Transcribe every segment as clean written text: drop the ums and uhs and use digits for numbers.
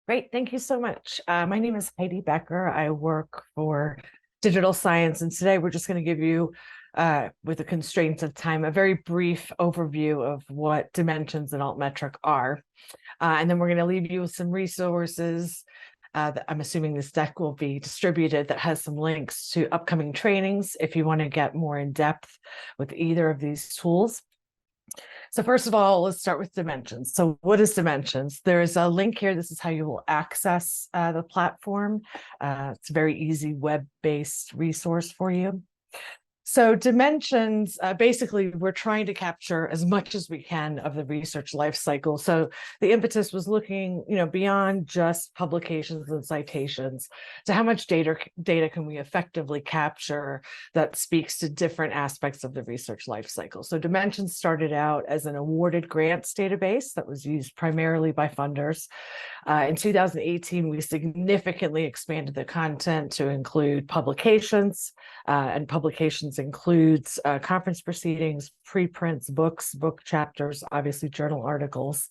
Great, thank you so much. My name is Heidi Becker. I work for digital science, and today we're just going to give you, with the constraints of time, a very brief overview of what dimensions and altmetric are. And then we're going to leave you with some resources that I'm assuming this deck will be distributed that has some links to upcoming trainings if you want to get more in depth with either of these tools. So first of all, let's start with dimensions. So what is dimensions? There's a link here. This is how you will access the platform. It's a very easy web-based resource for you. So dimensions, basically, we're trying to capture as much as we can of the research life cycle. So the impetus was looking, beyond just publications and citations to how much data can we effectively capture that speaks to different aspects of the research life cycle. So dimensions started out as an awarded grants database that was used primarily by funders. In 2018, we significantly expanded the content to include publications, and publications includes conference proceedings, preprints, books, book chapters, obviously journal articles.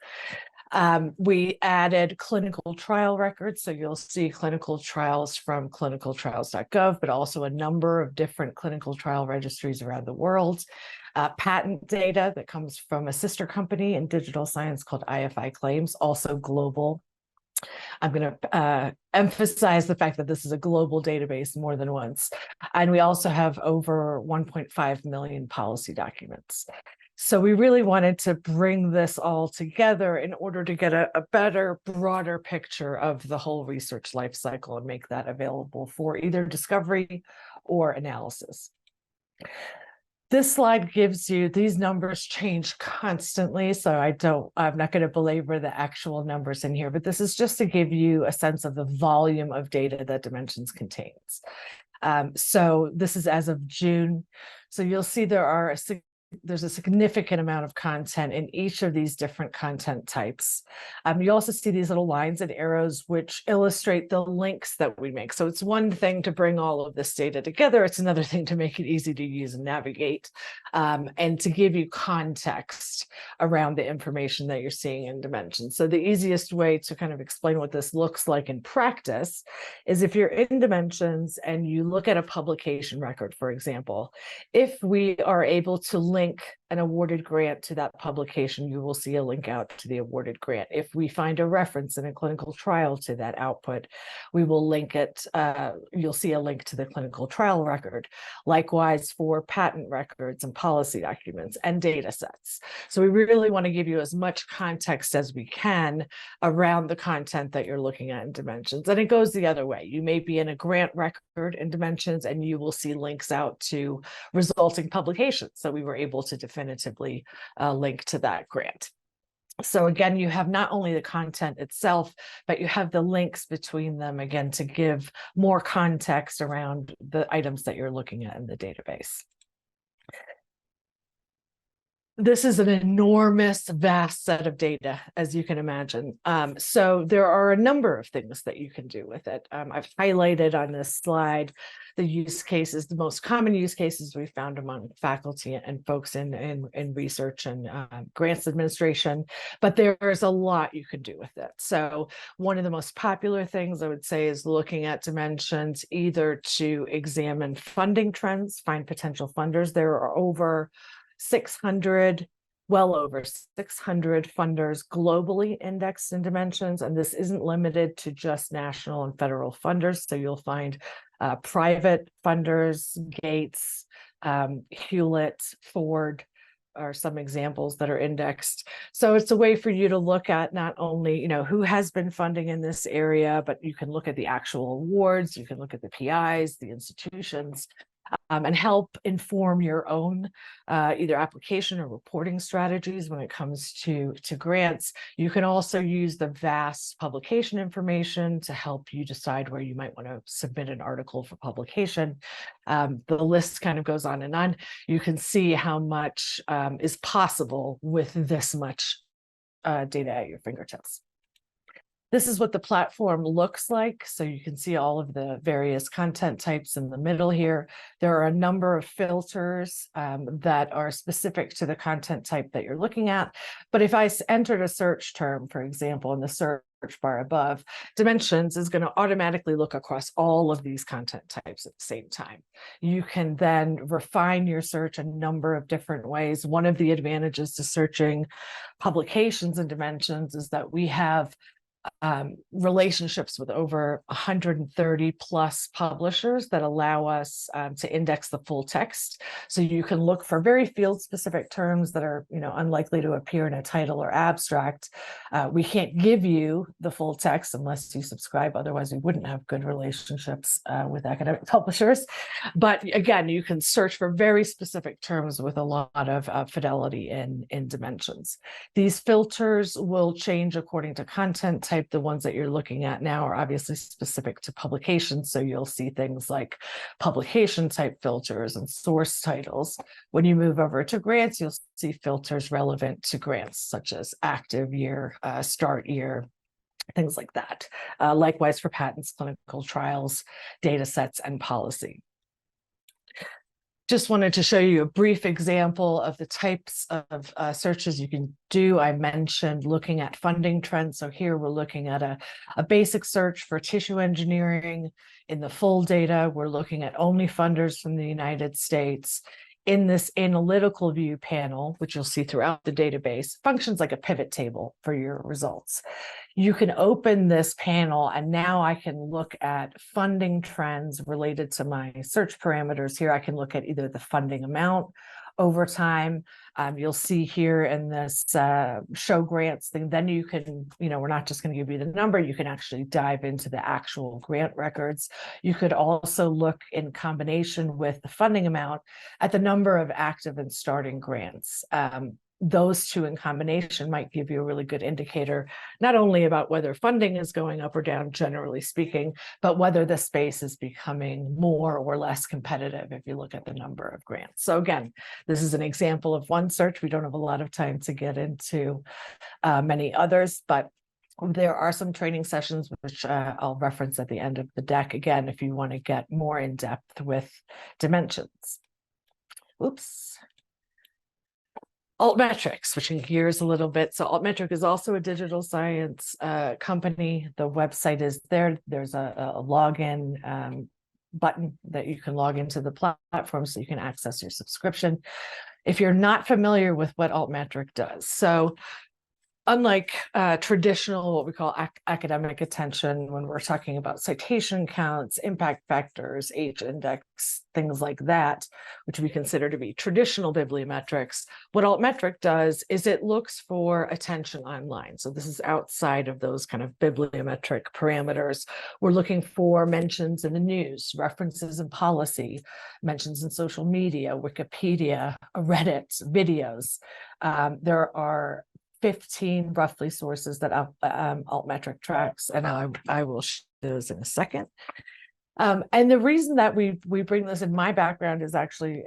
We added clinical trial records, so you'll see clinical trials from clinicaltrials.gov, but also a number of different clinical trial registries around the world. Patent data that comes from a sister company in digital science called IFI Claims, also global. I'm going to emphasize the fact that this is a global database more than once. And we also have over 1.5 million policy documents. So we really wanted to bring this all together in order to get a better, broader picture of the whole research life cycle and make that available for either discovery or analysis. This slide gives you, these numbers change constantly, so I'm not going to belabor the actual numbers in here, but this is just to give you a sense of the volume of data that Dimensions contains. So this is as of June. So you'll see there's a significant amount of content in each of these different content types. You also see these little lines and arrows which illustrate the links that we make. So it's one thing to bring all of this data together. It's another thing to make it easy to use and navigate, and to give you context around the information that you're seeing in Dimensions. So the easiest way to kind of explain what this looks like in practice is if you're in Dimensions and you look at a publication record, for example, if we are able to link an awarded grant to that publication, you will see a link out to the awarded grant. If we find a reference in a clinical trial to that output, we will link it. You'll see a link to the clinical trial record. Likewise for patent records and policy documents and data sets. So we really want to give you as much context as we can around the content that you're looking at in Dimensions. And it goes the other way. You may be in a grant record in Dimensions and you will see links out to resulting publications. So we were able to definitively link to that grant. So again, you have not only the content itself, but you have the links between them, again, to give more context around the items that you're looking at in the database. This is an enormous, vast set of data, as you can imagine. So there are a number of things that you can do with it. I've highlighted on this slide the use cases, the most common use cases we found among faculty and folks in research and grants administration, but there's a lot you can do with it. So one of the most popular things I would say is looking at Dimensions either to examine funding trends, find potential funders. There are well over 600 funders globally indexed in Dimensions, and this isn't limited to just national and federal funders. So you'll find private funders, Gates, Hewlett, Ford are some examples that are indexed. So it's a way for you to look at not only, who has been funding in this area, but you can look at the actual awards, you can look at the PIs, the institutions, and help inform your own either application or reporting strategies when it comes to grants. You can also use the vast publication information to help you decide where you might want to submit an article for publication. The list kind of goes on and on. You can see how much is possible with this much data at your fingertips. This is what the platform looks like. So you can see all of the various content types in the middle here. There are a number of filters that are specific to the content type that you're looking at. But if I entered a search term, for example, in the search bar above, Dimensions is going to automatically look across all of these content types at the same time. You can then refine your search a number of different ways. One of the advantages to searching publications in Dimensions is that we have relationships with over 130 plus publishers that allow us to index the full text. So you can look for very field specific terms that are, unlikely to appear in a title or abstract. We can't give you the full text unless you subscribe. Otherwise, we wouldn't have good relationships with academic publishers. But again, you can search for very specific terms with a lot of fidelity in Dimensions. These filters will change according to content type. The ones that you're looking at now are obviously specific to publications. So you'll see things like publication type filters and source titles. When you move over to grants, you'll see filters relevant to grants, such as active year, start year, things like that. Likewise for patents, clinical trials, data sets, and policy. Just wanted to show you a brief example of the types of searches you can do. I mentioned looking at funding trends. So here we're looking at a basic search for tissue engineering. In the full data, we're looking at only funders from the United States. In this analytical view panel, which you'll see throughout the database, functions like a pivot table for your results. You can open this panel and now I can look at funding trends related to my search parameters. Here I can look at either the funding amount over time. You'll see here in this show grants thing, then you can, we're not just going to give you the number, you can actually dive into the actual grant records. You could also look in combination with the funding amount at the number of active and starting grants. Those two in combination might give you a really good indicator, not only about whether funding is going up or down, generally speaking, but whether the space is becoming more or less competitive if you look at the number of grants. So again, this is an example of one search. We don't have a lot of time to get into many others, but there are some training sessions which I'll reference at the end of the deck, again, if you want to get more in depth with Dimensions. Oops. Altmetrics, switching gears a little bit. So Altmetric is also a digital science company. The website is there. There's a login button that you can log into the platform so you can access your subscription. If you're not familiar with what Altmetric does, so unlike traditional, what we call academic attention, when we're talking about citation counts, impact factors, H-index, things like that, which we consider to be traditional bibliometrics, what Altmetric does is it looks for attention online. So this is outside of those kind of bibliometric parameters. We're looking for mentions in the news, references in policy, mentions in social media, Wikipedia, Reddit, videos. There are 15 roughly sources that Altmetric tracks, and I will show those in a second. And the reason that we bring this in, my background is actually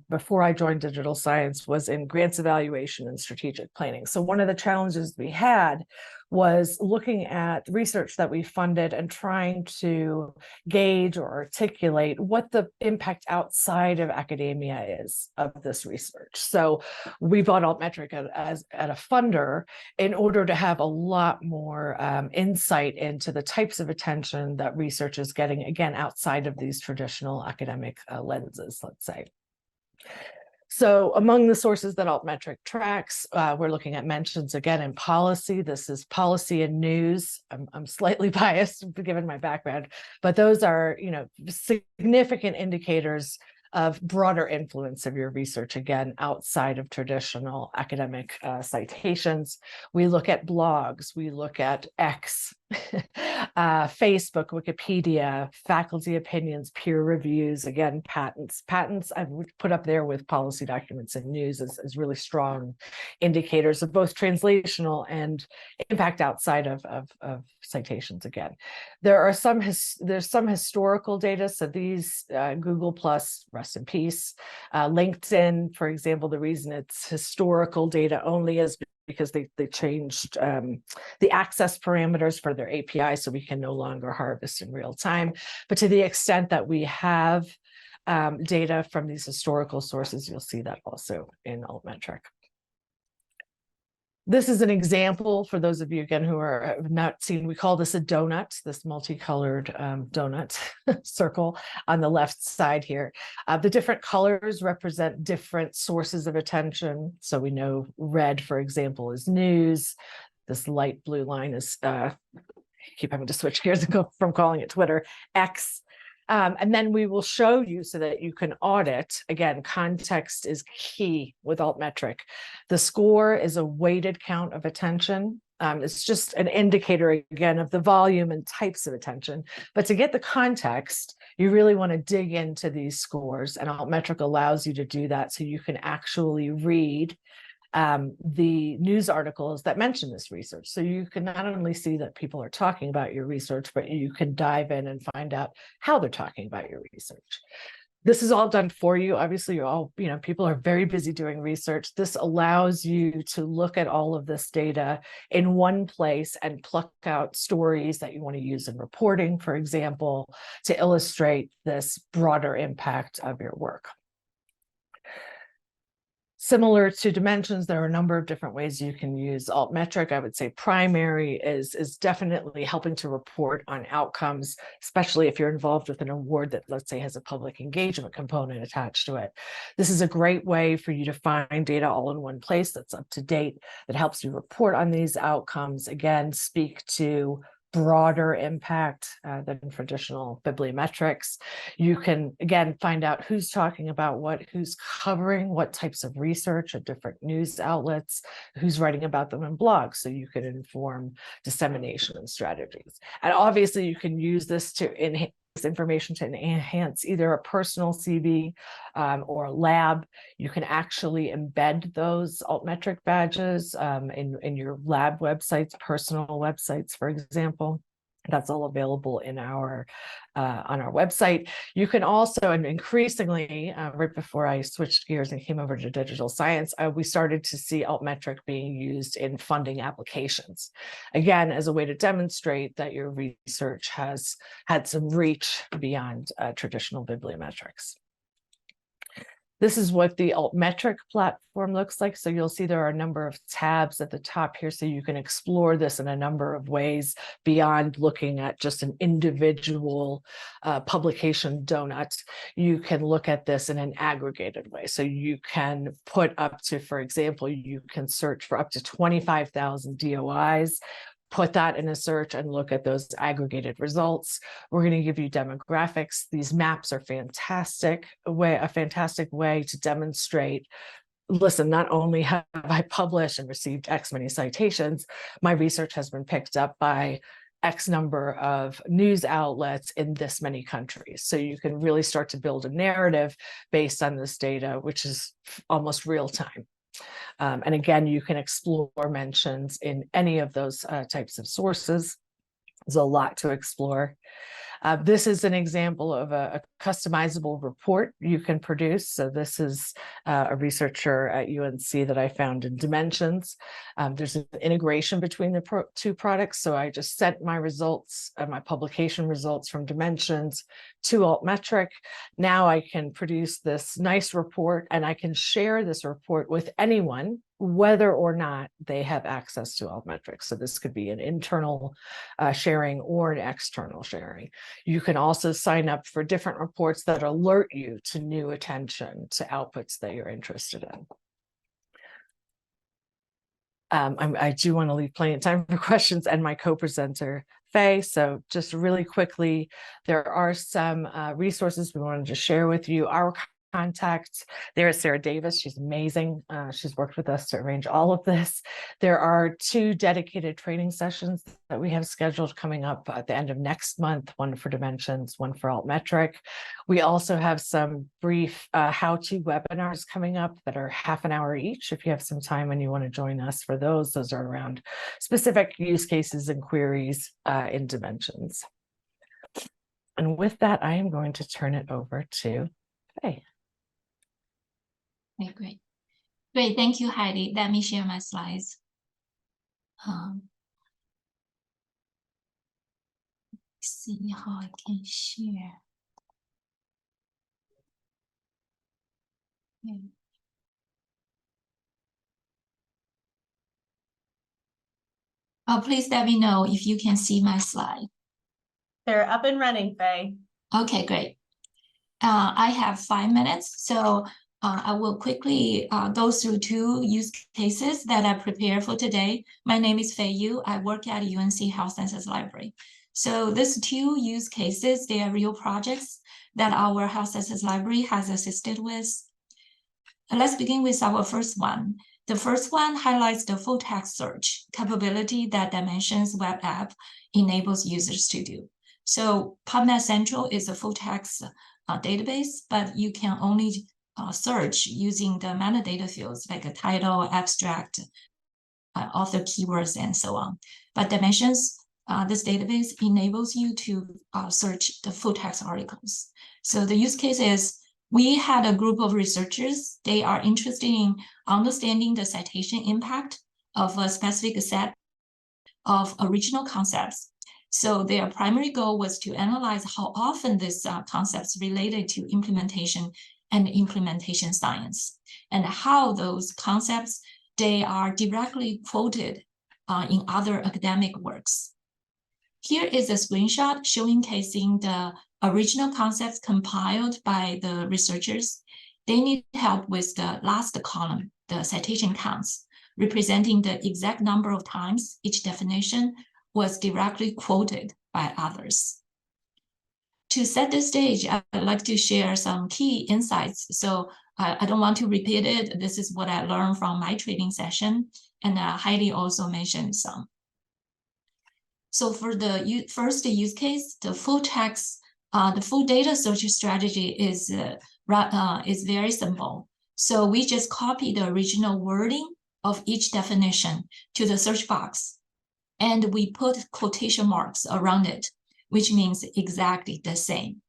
before I joined digital science was in grants evaluation and strategic planning. So one of the challenges we had was looking at research that we funded and trying to gauge or articulate what the impact outside of academia is of this research. So we bought Altmetric at a funder in order to have a lot more insight into the types of attention that research is getting, again, outside of these traditional academic lenses, let's say. So among the sources that Altmetric tracks, we're looking at mentions again in policy. This is policy and news. I'm slightly biased given my background, but those are, significant indicators of broader influence of your research, again, outside of traditional academic citations. We look at blogs, we look at X, Facebook, Wikipedia, faculty opinions, peer reviews, again, patents. Patents I would put up there with policy documents and news as really strong indicators of both translational and impact outside of citations. Again, there's some historical data. So these Google Plus, rest in peace. LinkedIn, for example, the reason it's historical data only is because they changed the access parameters for their API, so we can no longer harvest in real time. But to the extent that we have data from these historical sources, you'll see that also in Altmetric. This is an example for those of you, again, who have not seen, we call this a donut, this multicolored donut circle on the left side here. The different colors represent different sources of attention. So we know red, for example, is news. This light blue line is, I keep having to switch gears and go from calling it Twitter, X. And then we will show you so that you can audit. Again, context is key with Altmetric. The score is a weighted count of attention. It's just an indicator, again, of the volume and types of attention. But to get the context, you really want to dig into these scores, and Altmetric allows you to do that so you can actually read the news articles that mention this research. So you can not only see that people are talking about your research, but you can dive in and find out how they're talking about your research. This is all done for you. Obviously, you're all, people are very busy doing research. This allows you to look at all of this data in one place and pluck out stories that you want to use in reporting, for example, to illustrate this broader impact of your work. Similar to dimensions, there are a number of different ways you can use Altmetric. I would say primary is definitely helping to report on outcomes, especially if you're involved with an award that, let's say, has a public engagement component attached to it. This is a great way for you to find data all in one place that's up to date, that helps you report on these outcomes. Again, speak to broader impact than traditional bibliometrics. You can, again, find out who's talking about what, who's covering what types of research at different news outlets, who's writing about them in blogs, so you can inform dissemination and strategies. And obviously, you can use this to enhance information, to enhance either a personal CV or a lab. You can actually embed those Altmetric badges in your lab websites, personal websites, for example. That's all available in our on our website. You can also, and increasingly, right before I switched gears and came over to digital science, we started to see Altmetric being used in funding applications. Again, as a way to demonstrate that your research has had some reach beyond traditional bibliometrics. This is what the Altmetric platform looks like. So you'll see there are a number of tabs at the top here, so you can explore this in a number of ways beyond looking at just an individual publication donut. You can look at this in an aggregated way. So you can put up to, for example, you can search for up to 25,000 DOIs. Put that in a search and look at those aggregated results. We're going to give you demographics. These maps are a fantastic way to demonstrate, listen, not only have I published and received X many citations, my research has been picked up by X number of news outlets in this many countries. So you can really start to build a narrative based on this data, which is almost real time. And again, you can explore mentions in any of those types of sources. There's a lot to explore. This is an example of a customizable report you can produce. So this is a researcher at UNC that I found in Dimensions. There's an integration between the two products. So I just sent my results, my publication results from Dimensions to Altmetric. Now I can produce this nice report, and I can share this report with anyone, whether or not they have access to Altmetrics. So this could be an internal sharing or an external sharing. You can also sign up for different reports that alert you to new attention, to outputs that you're interested in. I do want to leave plenty of time for questions and my co-presenter, Faye. So just really quickly, there are some resources we wanted to share with you. Our contact there is Sarah Davis. She's amazing. She's worked with us to arrange all of this. There are 2 dedicated training sessions that we have scheduled coming up at the end of next month, one for Dimensions, one for Altmetric. We also have some brief how-to webinars coming up that are half an hour each. If you have some time and you want to join us for those are around specific use cases and queries in Dimensions. And with that, I am going to turn it over to Faye. Okay, great. Thank you, Heidi. Let me share my slides. See how I can share. Okay. Please let me know if you can see my slide. They're up and running, Faye. Okay, great. I have 5 minutes, so I will quickly go through 2 use cases that I prepared for today. My name is Fei Yu. I work at UNC Health Sciences Library. So these 2 use cases, they are real projects that our Health Sciences Library has assisted with. Let's begin with our first one. The first one highlights the full text search capability that Dimensions web app enables users to do. So PubMed Central is a full text database, but you can only search using the metadata fields like a title, abstract, author keywords, and so on. But Dimensions, this database enables you to search the full text articles. So the use case is we had a group of researchers. They are interested in understanding the citation impact of a specific set of original concepts. So their primary goal was to analyze how often these concepts related to implementation and implementation science, and how those concepts, they are directly quoted in other academic works. Here is a screenshot showcasing the original concepts compiled by the researchers. They need help with the last column, the citation counts, representing the exact number of times each definition was directly quoted by others. To set the stage, I'd like to share some key insights. So I don't want to repeat it. This is what I learned from my training session, and Heidi also mentioned some. So for the first use case, the full text, the full data search strategy is very simple. So we just copy the original wording of each definition to the search box, and we put quotation marks around it, which means exactly the same,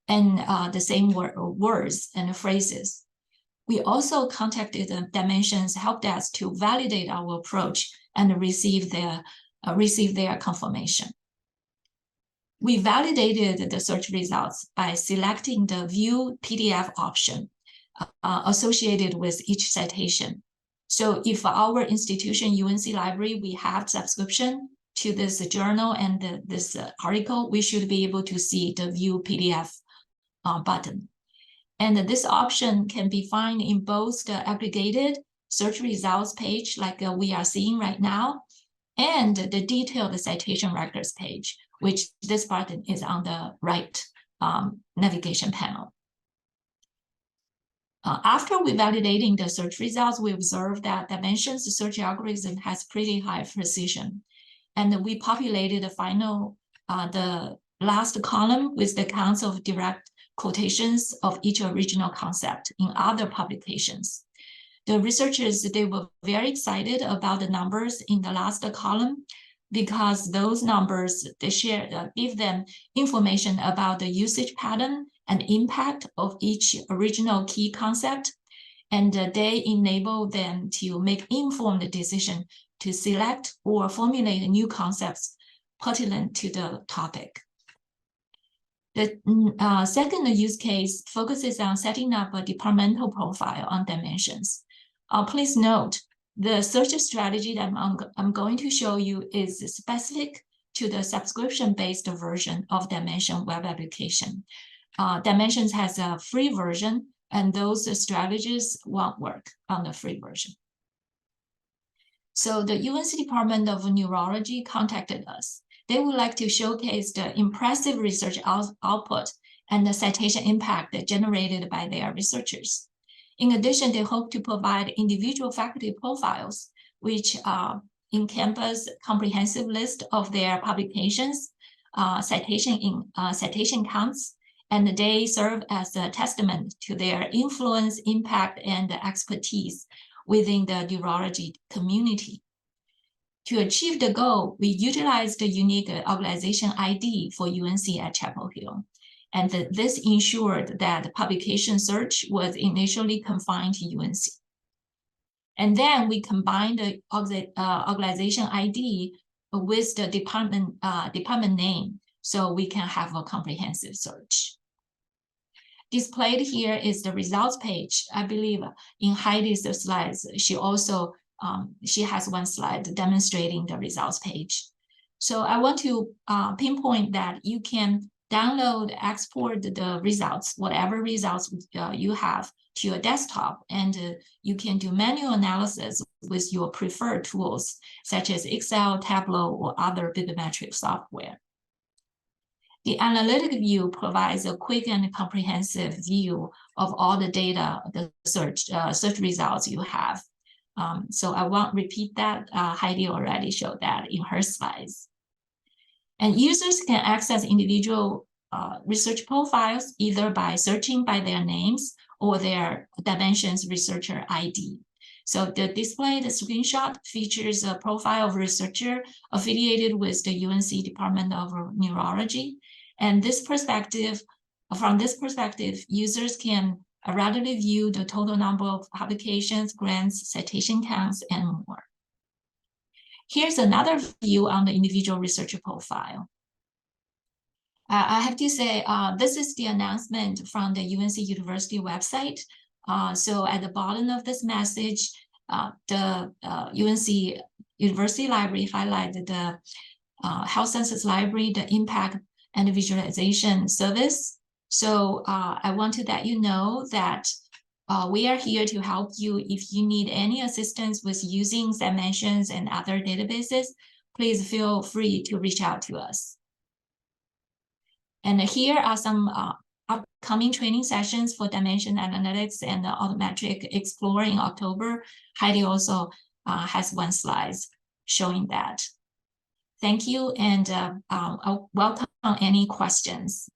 and the same words and phrases. We also contacted the Dimensions help desk to validate our approach and receive their confirmation. We validated the search results by selecting the View PDF option associated with each citation. So if our institution, UNC Library, we have subscription to this journal and this article, we should be able to see the View PDF button. And this option can be found in both the aggregated search results page, like we are seeing right now, and the detailed citation records page, which this button is on the right navigation panel. After we validating the search results, we observed that Dimensions search algorithm has pretty high precision. And we populated the last column with the counts of direct quotations of each original concept in other publications. The researchers, they were very excited about the numbers in the last column, because those numbers, they give them information about the usage pattern and impact of each original key concept, and they enable them to make informed decision to select or formulate new concepts pertinent to the topic. The second use case focuses on setting up a departmental profile on Dimensions. Please note, the search strategy that I'm going to show you is specific to the subscription-based version of Dimension web application. Dimensions has a free version, and those strategies won't work on the free version. So the UNC Department of Neurology contacted us. They would like to showcase the impressive research output and the citation impact generated by their researchers. In addition, they hope to provide individual faculty profiles, which encompass comprehensive list of their publications, citation counts, and they serve as a testament to their influence, impact, and expertise within the neurology community. To achieve the goal, we utilized the unique organization ID for UNC at Chapel Hill. And this ensured that publication search was initially confined to UNC. And then we combine the organization ID with the department name, so we can have a comprehensive search. Displayed here is the results page. I believe in Heidi's slides, she also she has one slide demonstrating the results page. So I want to pinpoint that you can download, export the results, whatever results you have, to your desktop, and you can do manual analysis with your preferred tools, such as Excel, Tableau, or other bibliometric software. The analytic view provides a quick and comprehensive view of all the data, the search results you have. So I won't repeat that. Heidi already showed that in her slides. And users can access individual research profiles either by searching by their names or their Dimensions researcher ID. So the displayed screenshot features a profile of a researcher affiliated with the UNC Department of Neurology. And from this perspective, users can readily view the total number of publications, grants, citation counts, and more. Here's another view on the individual researcher profile. I have to say, this is the announcement from the UNC University website. So at the bottom of this message, the UNC University Library highlighted the Health Sciences Library, the Impact and Visualization Service. So I want to let you know that we are here to help you. If you need any assistance with using Dimensions and other databases, please feel free to reach out to us. And here are some upcoming training sessions for Dimension Analytics and Altmetrics Explorer in October. Heidi also has one slide showing that. Thank you, and I'll welcome any questions.